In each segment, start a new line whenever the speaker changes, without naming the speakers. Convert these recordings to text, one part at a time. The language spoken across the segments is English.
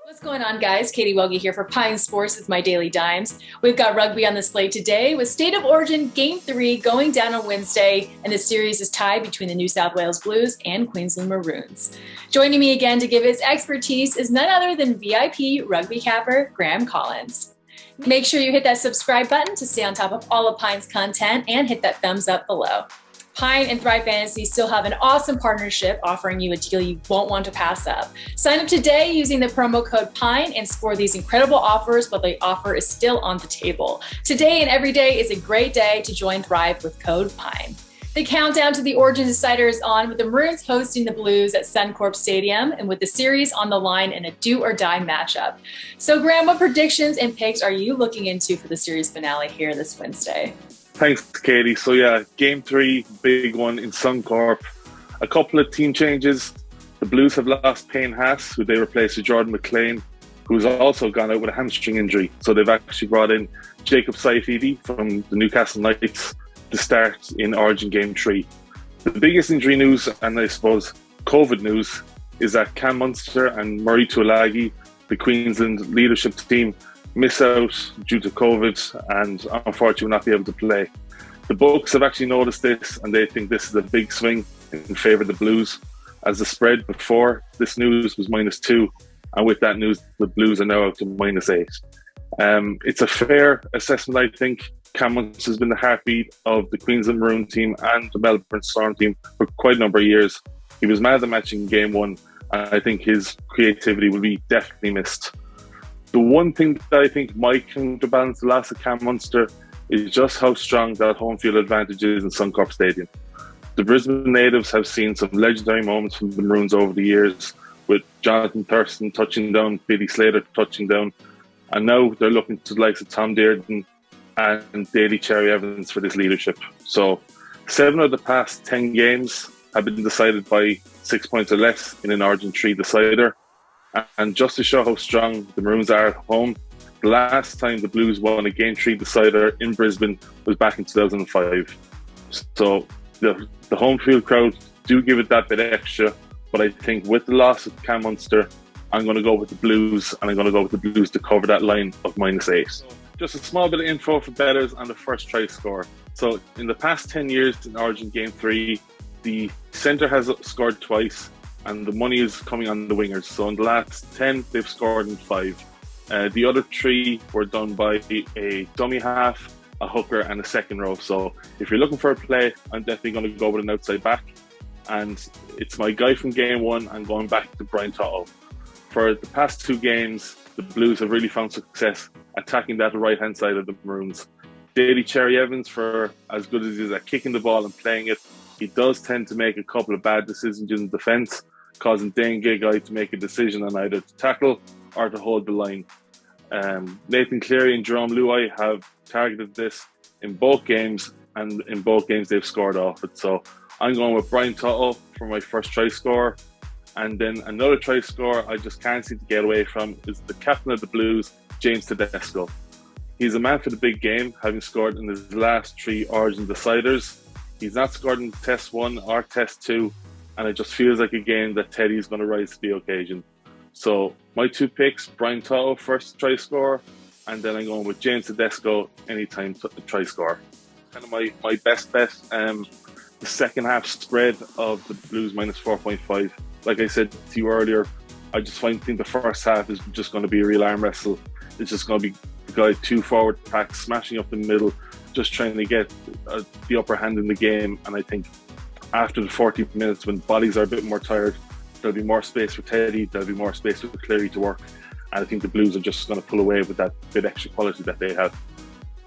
What's going on, guys? Katie Welge here for Pine Sports with my Daily Dimes. We've got rugby on the slate today with State of Origin Game 3 going down on Wednesday, and the series is tied between the New South Wales Blues and Queensland Maroons. Joining me again to give his expertise is none other than VIP rugby capper Graham Collins. Make sure you hit that subscribe button to stay on top of all of Pine's content and hit that thumbs up below. Pine and Thrive Fantasy still have an awesome partnership offering you a deal you won't want to pass up. Sign up today using the promo code PINE and score these incredible offers while the offer is still on the table. Today and every day is a great day to join Thrive with code PINE. The countdown to the Origin Decider is on, with the Maroons hosting the Blues at Suncorp Stadium and with the series on the line in a do-or-die matchup. So, Graham, what predictions and picks are you looking into for the series finale here this Wednesday?
Thanks, Katie. So yeah, Game 3, big one in Suncorp. A couple of team changes. The Blues have lost Payne Haas, who they replaced with Jordan McLean, who's also gone out with a hamstring injury. So they've actually brought in Jacob Saifidi from the Newcastle Knights to start in Origin Game 3. The biggest injury news, and I suppose COVID news, is that Cam Munster and Murray Tuilagi, the Queensland leadership team, miss out due to COVID and unfortunately will not be able to play. The books have actually noticed this and they think this is a big swing in favour of the Blues, as the spread before this news was -2, and with that news the Blues are now up to -8. It's a fair assessment, I think. Cam Munster has been the heartbeat of the Queensland Maroon team and the Melbourne Storm team for quite a number of years. He was man of the match in Game 1 and I think his creativity will be definitely missed. The one thing that I think might counterbalance the loss of Cam Munster is just how strong that home field advantage is in Suncorp Stadium. The Brisbane natives have seen some legendary moments from the Maroons over the years, with Jonathan Thurston touching down, Billy Slater touching down, and now they're looking to the likes of Tom Dearden and Daly Cherry Evans for this leadership. So 7 of the past 10 games have been decided by 6 points or less in an Origin 3 decider. And just to show how strong the Maroons are at home, the last time the Blues won a Game 3 decider in Brisbane was back in 2005. So the home field crowd do give it that bit extra, but I think with the loss of Cam Munster, I'm going to go with the Blues, and I'm going to go with the Blues to cover that line of -8. Just a small bit of info for bettors on the first try score. So in the past 10 years in Origin Game 3, the centre has scored twice, and the money is coming on the wingers. So in the last 10, they've scored in 5. The other 3 were done by a dummy half, a hooker, and a second row. So if you're looking for a play, I'm definitely going to go with an outside back. And it's my guy from Game 1. I'm going back to Brian Tuttle. For the past 2 games, the Blues have really found success attacking that right-hand side of the Maroons. Daly Cherry Evans, for as good as he is at kicking the ball and playing it, he does tend to make a couple of bad decisions in defence, causing Dane Gagai to make a decision on either to tackle or to hold the line. Nathan Cleary and Jerome Luai have targeted this in both games, and in both games they've scored off it. So I'm going with Brian Tuttle for my first try score. And then another try score I just can't seem to get away from is the captain of the Blues, James Tedesco. He's a man for the big game, having scored in his last 3 Origin deciders. He's not scored in Test 1 or Test 2, and it just feels like a game that Teddy's going to rise to the occasion. So my 2 picks, Brian Tuttle, first try score, and then I'm going with James Tedesco, anytime try score. Kind of my best bet, the second half spread of the Blues -4.5. Like I said to you earlier, I just think the first half is just going to be a real arm wrestle. It's just going to be the guy 2 forward packs, smashing up the middle, just trying to get the upper hand in the game. And I think after the 40 minutes, when bodies are a bit more tired, there'll be more space for Teddy, there'll be more space for Cleary to work. And I think the Blues are just going to pull away with that bit extra quality that they have.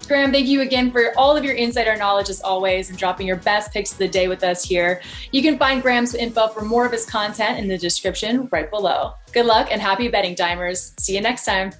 Graham, thank you again for all of your insider knowledge as always and dropping your best picks of the day with us here. You can find Graham's info for more of his content in the description right below. Good luck and happy betting, Dimers. See you next time.